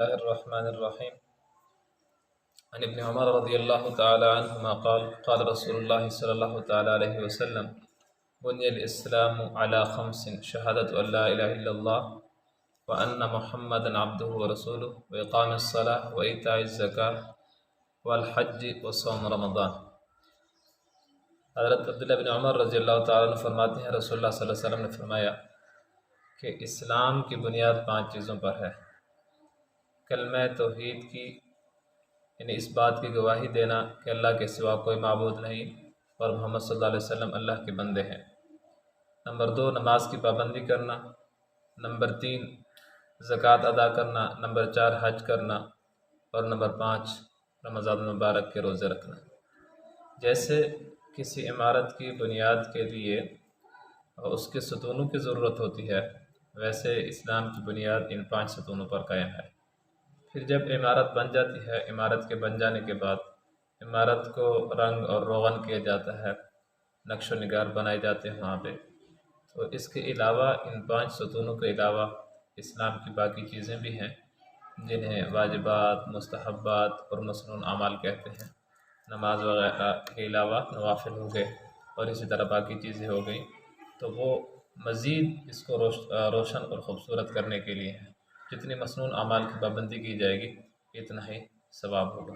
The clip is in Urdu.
الله الرحمن الرحيم. عن ابن عمر رضي الله تعالى عنهما قال قال رسول الله صلى الله تعالى عليه وسلم بني الإسلام على خمس: شهادة أن لا إله إلا الله وأن محمدا عبده ورسوله وإقام الصلاة وإيتاء الزكاة والحج وصوم رمضان۔ حضرت عبداللہ بن عمر رضی اللہ تعالیٰ عنہ فرماتے ہیں رسول اللہ صلی اللہ علیہ وسلم نے فرمایا کہ اسلام کی بنیاد 5 چیزوں پر ہے: کلمہ توحید کی، یعنی اس بات کی گواہی دینا کہ اللہ کے سوا کوئی معبود نہیں اور محمد صلی اللہ علیہ وسلم اللہ کے بندے ہیں۔ نمبر 2، نماز کی پابندی کرنا۔ نمبر 3، زکوٰۃ ادا کرنا۔ نمبر 4، حج کرنا۔ اور نمبر 5، رمضان المبارک کے روزے رکھنا۔ جیسے کسی عمارت کی بنیاد کے لیے اس کے ستونوں کی ضرورت ہوتی ہے، ویسے اسلام کی بنیاد ان 5 ستونوں پر قائم ہے۔ پھر جب عمارت بن جاتی ہے، عمارت کے بن جانے کے بعد عمارت کو رنگ اور روغن کیا جاتا ہے، نقش و نگار بنائے جاتے ہیں وہاں پہ، تو اس کے علاوہ ان 5 ستونوں کے علاوہ اسلام کی باقی چیزیں بھی ہیں جنہیں واجبات، مستحبات اور مسنون اعمال کہتے ہیں۔ نماز وغیرہ کے علاوہ نوافل ہو گئے اور اسی طرح باقی چیزیں ہو گئیں، تو وہ مزید اس کو روشن اور خوبصورت کرنے کے لیے ہیں۔ جتنی مسنون اعمال کی پابندی کی جائے گی اتنا ہی ثواب ہوگا۔